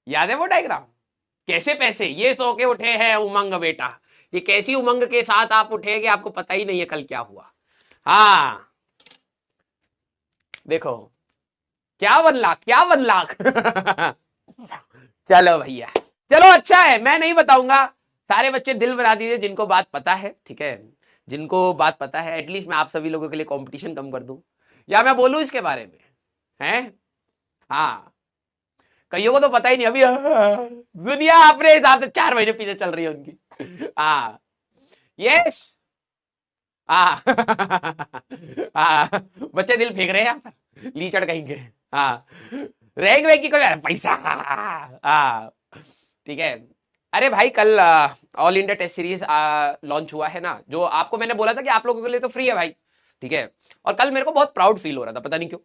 याद है वो डायग्राम? कैसे पैसे ये सो के उठे हैं उमंग बेटा, ये कैसी उमंग के साथ आप उठे कि आपको पता ही नहीं है कल क्या हुआ। हाँ देखो, क्या 1 लाख, क्या 1 लाख। चलो भैया, चलो अच्छा है, मैं नहीं बताऊंगा। सारे बच्चे दिल बना दीजिए जिनको बात पता है, ठीक है, जिनको बात पता है। एटलीस्ट मैं आप सभी लोगों के लिए कंपटीशन कम कर दूं, या मैं बोलूं इसके बारे में, हैं? हाँ, कईयों को तो पता ही नहीं अभी। दुनिया अपने हिसाब से 4 महीने पीछे चल रही है उनकी। हाँ, यस, हाँ। हाँ, बच्चे दिल फेंक रहे हैं यहाँ पर, लीचड़ कहेंगे। हाँ, रैंक वैंक की कोई पैसा। हाँ, ठीक है। अरे भाई, कल all India test series launch हुआ है ना, जो आपको मैंने बोला था कि आप लोगों के लिए तो फ्री है भाई, ठीक है। और कल मेरे को बहुत प्राउड फील हो रहा था, पता नहीं क्यों,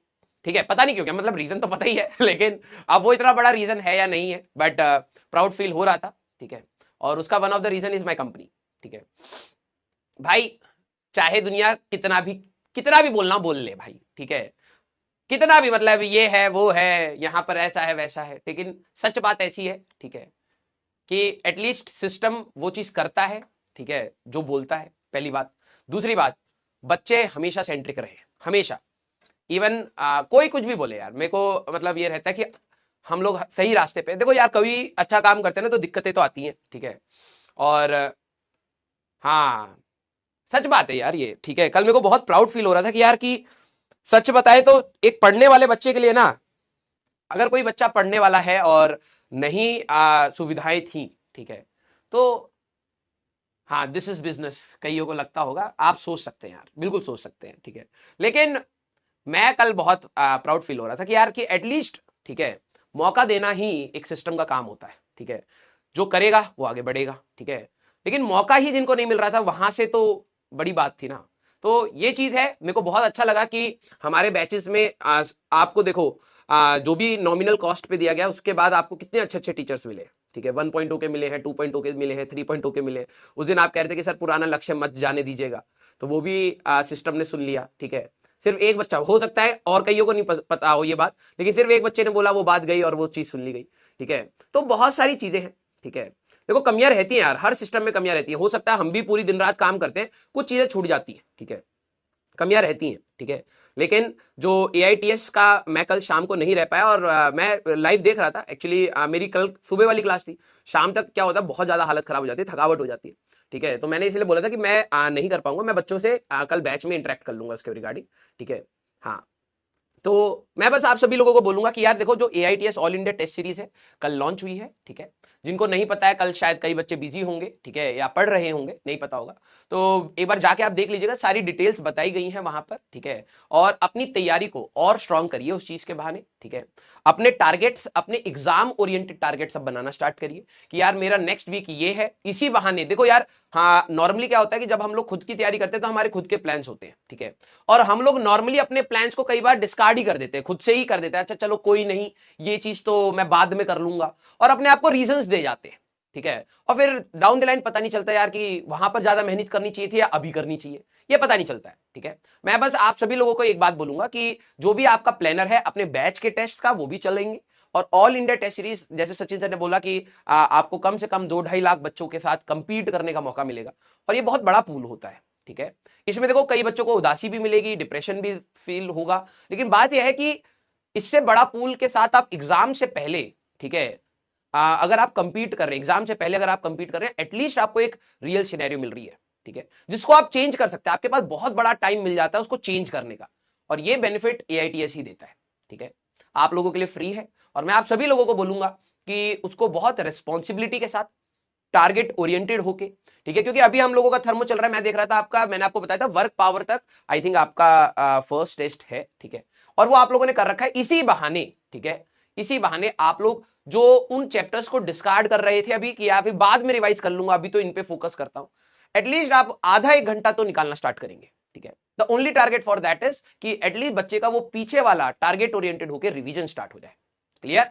ठीक है, पता नहीं क्यों, क्या मतलब, रीजन तो पता ही है। लेकिन अब वो इतना बड़ा रीजन है या नहीं है, बट प्राउड फील हो रहा था, ठीक है। और उसका one of the reason is my company, ठीक है भाई। चाहे दुनिया कितना भी बोलना बोल ले भाई, ठीक है, कितना भी मतलब ये है वो है, यहां पर ऐसा है वैसा है, लेकिन सच बात ऐसी है, ठीक है, कि एटलीस्ट सिस्टम वो चीज करता है, ठीक है, जो बोलता है, पहली बात। दूसरी बात, बच्चे हमेशा सेंट्रिक रहे, हमेशा। इवन कोई कुछ भी बोले यार, मेरे को मतलब ये रहता है कि हम लोग सही रास्ते पे। देखो यार, कभी अच्छा काम करते हैं ना तो दिक्कतें तो आती हैं, ठीक है। और हाँ, सच बात है यार ये, ठीक है। कल मेरे को बहुत प्राउड फील हो रहा था कि यार, कि सच बताए तो एक पढ़ने वाले बच्चे के लिए ना, अगर कोई बच्चा पढ़ने वाला है और नहीं सुविधाएं थी, ठीक है, तो हाँ, दिस इज बिजनेस, कईयों को लगता होगा, आप सोच सकते हैं यार, बिल्कुल सोच सकते हैं, ठीक है। लेकिन मैं कल बहुत प्राउड फील हो रहा था कि यार, कि एटलीस्ट, ठीक है, मौका देना ही एक सिस्टम का काम होता है, ठीक है। जो करेगा वो आगे बढ़ेगा, ठीक है। लेकिन मौका ही जिनको नहीं मिल रहा था, वहां से तो बड़ी बात थी ना। तो ये चीज है, मेरे को बहुत अच्छा लगा कि हमारे बैचेस में आपको देखो, जो भी नॉमिनल कॉस्ट पे दिया गया उसके बाद आपको कितने अच्छे अच्छे टीचर्स मिले, ठीक है। 1.2 के मिले हैं, 2.2 के मिले हैं, 3.2 के मिले हैं। उस दिन आप कह रहे थे कि सर पुराना लक्ष्य मत जाने दीजिएगा, तो वो भी सिस्टम ने सुन लिया, ठीक है। सिर्फ एक बच्चा हो सकता है, और कईयों को नहीं पता हो ये बात, लेकिन सिर्फ एक बच्चे ने बोला, वो बात गई और वो चीज सुन ली गई, ठीक है। तो बहुत सारी चीजें हैं, ठीक है। देखो, कमियां रहती हैं यार, हर सिस्टम में कमियां रहती है। हो सकता है हम भी पूरी दिन रात काम करते हैं, कुछ चीजें छूट जाती है, ठीक है, कमियां रहती हैं, ठीक है। लेकिन जो एआईटीएस का, मैं कल शाम को नहीं रह पाया, और मैं लाइव देख रहा था एक्चुअली। मेरी कल सुबह वाली क्लास थी, शाम तक क्या होता है, बहुत ज्यादा हालत खराब हो जाती है, थकावट हो जाती है, ठीक है। तो मैंने इसलिए बोला था कि मैं नहीं कर पाऊंगा, मैं बच्चों से कल बैच में इंटरेक्ट कर लूंगा उसके रिगार्डिंग, ठीक है। हाँ, तो मैं बस आप सभी लोगों को बोलूंगा कि यार देखो, जो AITS all India test series है, कल लॉन्च हुई है, ठीक है। जिनको नहीं पता है, कल शायद कई बच्चे बिजी होंगे, ठीक है, या पढ़ रहे होंगे, नहीं पता होगा, तो एक बार जाके आप देख लीजिएगा, सारी डिटेल्स बताई गई हैं वहां पर, ठीक है। और अपनी तैयारी को और स्ट्रांग करिए उस चीज के बहाने, ठीक है। अपने टारगेट्स, अपने एग्जाम ओरिएंटेड टारगेट्स अब बनाना स्टार्ट करिए कि यार मेरा नेक्स्ट वीक ये है। इसी बहाने देखो यार, हाँ, नॉर्मली क्या होता है कि जब हम लोग खुद की तैयारी करते हैं तो हमारे खुद के प्लान्स होते हैं, ठीक है। और हम लोग नॉर्मली अपने प्लान्स को कई बार डिस्कार्ड ही कर देते हैं, खुद से ही कर देते हैं, अच्छा चलो कोई नहीं, ये चीज तो मैं बाद में कर लूंगा, और अपने आप को रीजंस दे जाते हैं, ठीक है। और फिर डाउन द लाइन पता नहीं चलता यार कि वहां पर ज्यादा मेहनत करनी चाहिए थी या अभी करनी चाहिए, ये पता नहीं चलता है, ठीक है। मैं बस आप सभी लोगों को एक बात बोलूंगा कि जो भी आपका प्लानर है, अपने बैच के टेस्ट का वो भी चलेंगे, और ऑल इंडिया टेस्ट सीरीज, जैसे सचिन सर ने बोला कि आपको कम से कम 2-2.5 लाख बच्चों के साथ कंपीट करने का मौका मिलेगा, और ये बहुत बड़ा पूल होता है, ठीक है। इसमें देखो, कई बच्चों को उदासी भी मिलेगी, डिप्रेशन भी फील होगा, लेकिन बात यह है कि इससे बड़ा पूल के साथ आप एग्जाम से पहले, ठीक है, अगर आप कंपीट कर रहे हैं, एग्जाम से पहले अगर आप कंपीट कर रहे हैं, एटलीस्ट आपको एक रियल सिनेरियो मिल रही है, ठीक है, जिसको आप चेंज कर सकते हैं। आपके पास बहुत बड़ा टाइम मिल जाता है उसको चेंज करने का, और ये बेनिफिट एआईटीएस ही देता है, ठीक है। आप लोगों के लिए फ्री है, और मैं आप सभी लोगों को बोलूंगा कि उसको बहुत रिस्पॉन्सिबिलिटी के साथ, टारगेट ओरिएंटेड होके, ठीक है। क्योंकि अभी हम लोगों का थर्मो चल रहा है, मैं देख रहा था आपका, मैंने आपको बताया था वर्क पावर तक आई थिंक आपका फर्स्ट टेस्ट है, ठीक है। और वो आप लोगों ने कर रखा है इसी बहाने, ठीक है। इसी बहाने आप लोग जो उन चैप्टर्स को डिस्कार्ड कर रहे थे अभी, कि या फिर बाद में रिवाइज कर लूंगा, अभी तो इन पे फोकस करता हूं, एटलीस्ट आप आधा 1 घंटा तो निकालना स्टार्ट करेंगे, ठीक है। The only target for that is कि एटलीस्ट बच्चे का वो पीछे वाला टारगेट ओरिएंटेड होकर रिवीजन स्टार्ट हो जाए। क्लियर?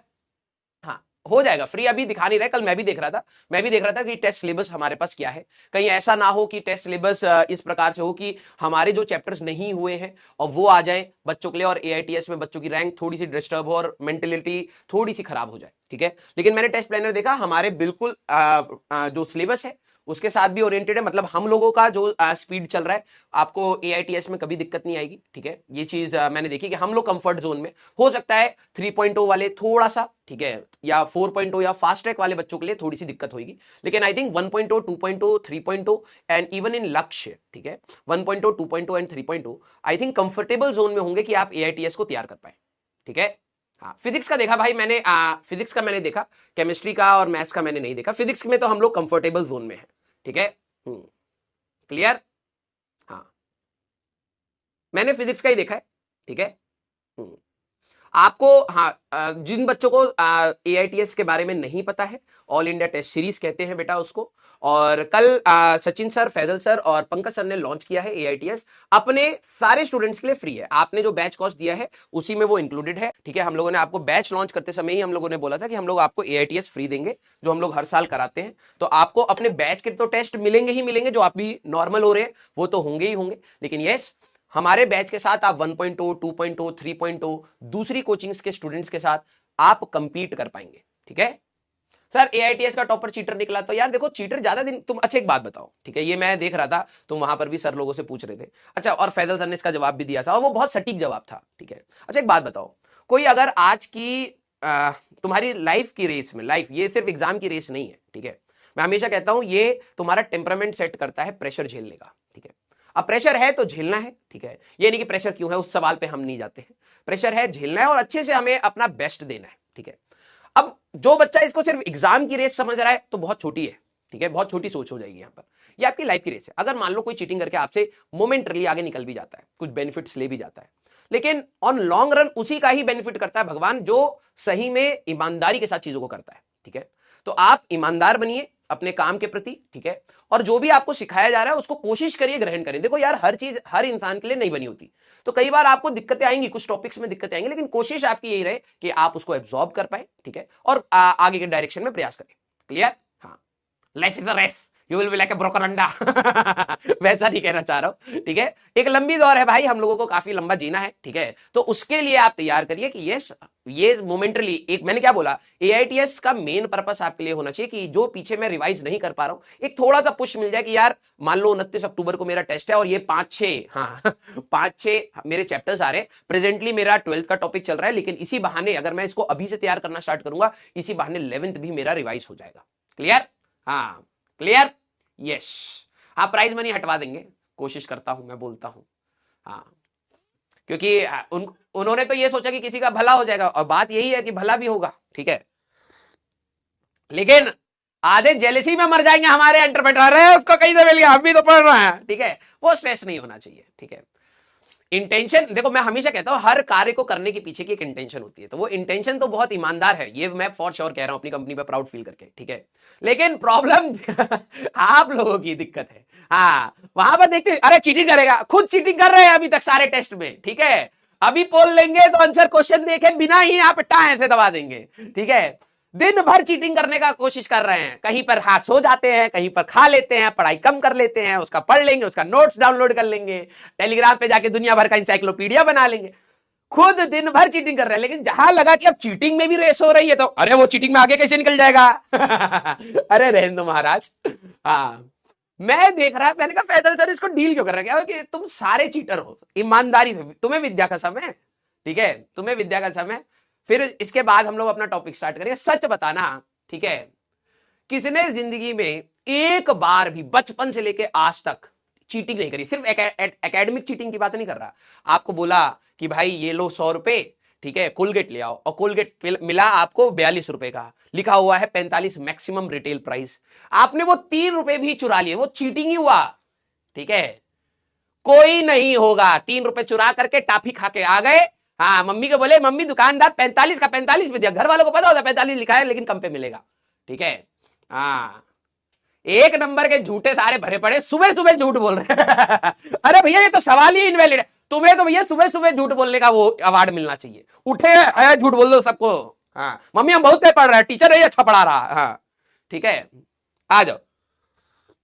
हाँ, हो जाएगा फ्री, अभी दिखा नहीं रहे, कल मैं भी देख रहा था कि टेस्ट सिलेबस हमारे पास क्या है। कहीं ऐसा ना हो कि टेस्ट सिलेबस इस प्रकार से हो कि हमारे जो चैप्टर्स नहीं हुए हैं और वो आ जाए बच्चों के लिए, और एआईटीएस में बच्चों की रैंक थोड़ी सी डिस्टर्ब हो और मेंटेलिटी थोड़ी सी खराब हो जाए, ठीक है। लेकिन मैंने टेस्ट प्लानर देखा, हमारे बिल्कुल जो सिलेबस है उसके साथ भी ओरिएंटेड है, मतलब हम लोगों का जो स्पीड चल रहा है, आपको एआईटीएस में कभी दिक्कत नहीं आएगी, ठीक है। ये चीज मैंने देखी कि हम लोग कंफर्ट जोन में, हो सकता है 3.0 वाले थोड़ा सा, ठीक है, या 4.0 या फास्ट ट्रैक वाले बच्चों के लिए थोड़ी सी दिक्कत होगी, लेकिन I think 1.0, 2.0, 3.0 and even in लक्ष्य, ठीक है, 1.0, 2.0 and 3.0 I think comfortable zone में होंगे कि आप एआईटीएस को तैयार कर पाए, ठीक है। हाँ, फिजिक्स का देखा भाई मैंने, फिजिक्स का मैंने देखा, केमिस्ट्री का और मैथ्स का मैंने नहीं देखा। फिजिक्स में तो हम लोग कंफर्टेबल जोन में है, ठीक है। क्लियर? हाँ, मैंने फिजिक्स का ही देखा है, ठीक है। आपको, हाँ, जिन बच्चों को एआईटीएस के बारे में नहीं पता है, ऑल इंडिया टेस्ट सीरीज कहते हैं बेटा उसको, और कल सचिन सर, फैजल सर और पंकज सर ने लॉन्च किया है एआईटीएस, अपने सारे स्टूडेंट्स के लिए फ्री है। आपने जो बैच कॉस्ट दिया है उसी में वो इंक्लूडेड है, ठीक है। हम लोगों ने आपको बैच लॉन्च करते समय ही हम लोगों ने बोला था कि हम लोग आपको एआईटीएस फ्री देंगे, जो हम लोग हर साल कराते हैं। तो आपको अपने बैच के तो टेस्ट मिलेंगे ही मिलेंगे, जो आप भी नॉर्मल हो रहे हैं वो तो होंगे ही होंगे, लेकिन यस, हमारे बैच के साथ आप 1.0, 2.0, 3.0 दूसरी कोचिंग्स के स्टूडेंट्स के साथ आप कंपीट कर पाएंगे, ठीक है। सर एआईटीएस का टॉपर चीटर निकला, तो यार देखो चीटर ज्यादा दिन, तुम अच्छा एक बात बताओ, ठीक है, ये मैं देख रहा था, तुम वहां पर भी सर लोगों से पूछ रहे थे, अच्छा, और फैजल सर ने इसका जवाब भी दिया था और वो बहुत सटीक जवाब था, ठीक है। अच्छा एक बात बताओ, कोई अगर आज की तुम्हारी लाइफ की रेस में, लाइफ ये सिर्फ एग्जाम की रेस नहीं है, ठीक है, मैं हमेशा कहता हूं ये तुम्हारा टेम्परामेंट सेट करता है प्रेशर झेलने का, ठीक है। अब प्रेशर है तो झेलना है, ठीक है, ये नहीं कि प्रेशर क्यों है उस सवाल पे हम नहीं जाते हैं, प्रेशर है, झेलना है और अच्छे से हमें अपना बेस्ट देना है, ठीक है। अब जो बच्चा इसको सिर्फ एग्जाम की रेस समझ रहा है तो बहुत छोटी है, ठीक है, बहुत छोटी सोच हो जाएगी यहां पर। ये आपकी लाइफ की रेस है। अगर मान लो कोई चीटिंग करके आपसे मोमेंटली आगे निकल भी जाता है, कुछ बेनिफिट्स ले भी जाता है, लेकिन ऑन लॉन्ग रन उसी का ही बेनिफिट करता है भगवान जो सही में ईमानदारी के साथ चीजों को करता है, ठीक है। तो आप ईमानदार बनिए अपने काम के प्रति, ठीक है, और जो भी आपको सिखाया जा रहा है उसको कोशिश करिए ग्रहण करें। देखो यार, हर चीज हर इंसान के लिए नहीं बनी होती, तो कई बार आपको दिक्कतें आएंगी, कुछ टॉपिक्स में दिक्कतें आएंगी, लेकिन कोशिश आपकी यही रहे कि आप उसको एब्जॉर्ब कर पाए, ठीक है, और आगे के डायरेक्शन में प्रयास करें। क्लियर? हाँ, life is a race, you will be like a broken अंडा वैसा नहीं कहना चाह रहा हूं, ठीक है। एक लंबी दौर है भाई, हम लोगों को काफी लंबा जीना है, ठीक है, तो उसके लिए आप तैयार करिए कि ये मोमेंटली, एक मैंने क्या बोला, एआईटीएस का मेन पर्पस आपके लिए होना चाहिए कि जो पीछे मैं रिवाइज नहीं कर पा रहा हूं, एक थोड़ा सा पुश मिल जाए कि यार मान लो 29 अक्टूबर को मेरा टेस्ट है और ये 5-6 मेरे चैप्टर्स आ रहे हैं, प्रेजेंटली मेरा 12th का टॉपिक चल रहा है, लेकिन इसी बहाने अगर मैं इसको अभी से तैयार करना स्टार्ट करूंगा, इसी बहाने 11th भी मेरा रिवाइज हो जाएगा। क्लियर? हाँ, क्लियर? यस। हाँ, प्राइज मनी हटवा देंगे, कोशिश करता हूं, मैं बोलता हूं, हाँ, क्योंकि उन्होंने तो ये सोचा कि किसी का भला हो जाएगा, और बात यही है कि भला भी होगा, ठीक है, लेकिन आधे जेलसी में मर जाएंगे हमारे एंटरप्रेन्योर है, उसको कहीं से मिल गया, हम भी तो पढ़ रहे हैं, ठीक है, वो स्ट्रेस नहीं होना चाहिए, ठीक है। इंटेंशन, देखो मैं हमेशा कहता हूं हर कार्य को करने के पीछे की एक इंटेंशन होती है, तो वो इंटेंशन तो बहुत ईमानदार है, ये मैं फॉर श्योर कह रहा हूं अपनी कंपनी पे प्राउड फील करके, ठीक है, लेकिन प्रॉब्लम आप लोगों की दिक्कत है। हाँ, वहां पर देखते अरे चीटिंग करेगा, खुद चीटिंग कर रहे हैं अभी तक सारे टेस्ट में, ठीक है, अभी पोल लेंगे तो आंसर क्वेश्चन देखे बिना ही यहाँ पे टाइम से दबा देंगे, ठीक है, दिन भर चीटिंग करने का कोशिश कर रहे हैं, कहीं पर हाथ सो जाते हैं, कहीं पर खा लेते हैं, पढ़ाई कम कर लेते हैं, उसका पढ़ लेंगे, उसका नोट्स डाउनलोड कर लेंगे, टेलीग्राम पे जाके दुनिया भर का इंसाइक्लोपीडिया बना लेंगे, खुद दिन भर चीटिंग कर रहे हैं, लेकिन जहां लगा कि अब चीटिंग में भी रेस हो रही है तो अरे वो चीटिंग में आगे कैसे निकल जाएगा अरे रहने दो महाराज। हाँ, मैं देख रहा, मैंने कहा फैजल सर इसको डील क्यों कर रहे हैं, कि तुम सारे चीटर हो, ईमानदारी से, तुम्हें विद्या का समय, ठीक है, तुम्हें विद्या का समय। फिर इसके बाद हम लोग अपना टॉपिक स्टार्ट करेंगे, सच बताना, ठीक है, किसने जिंदगी में एक बार भी बचपन से लेके आज तक चीटिंग नहीं करी, सिर्फ एकेडमिक चीटिंग की बात नहीं कर रहा, आपको बोला कि भाई ये लो 100 रुपए, ठीक है, कोलगेट ले आओ, और कोलगेट मिला आपको 42 रुपए का, लिखा हुआ है 45 मैक्सिमम रिटेल प्राइस, आपने वो 3 रुपए भी चुरा लिए, वो चीटिंग ही हुआ, ठीक है। कोई नहीं होगा 3 रुपए चुरा करके टाफी खा के आ गए, हाँ, मम्मी को बोले मम्मी दुकानदार 45 का 45 में दिया, घर वालों को पता होता 45 लिखा है लेकिन कम पे मिलेगा, ठीक है। हाँ, एक नंबर के झूठे सारे भरे पड़े, सुबह सुबह झूठ बोल रहे हैं अरे भैया ये तो सवाल ही इनवैलिड है, तुम्हें तो भैया सुबह सुबह झूठ बोलने का वो अवार्ड मिलना चाहिए, उठे झूठ बोल दो सबको, हाँ, मम्मी हम बहुत तेज पढ़ रहे हैं, टीचर नहीं अच्छा पढ़ा रहा। हाँ ठीक है, आ जाओ।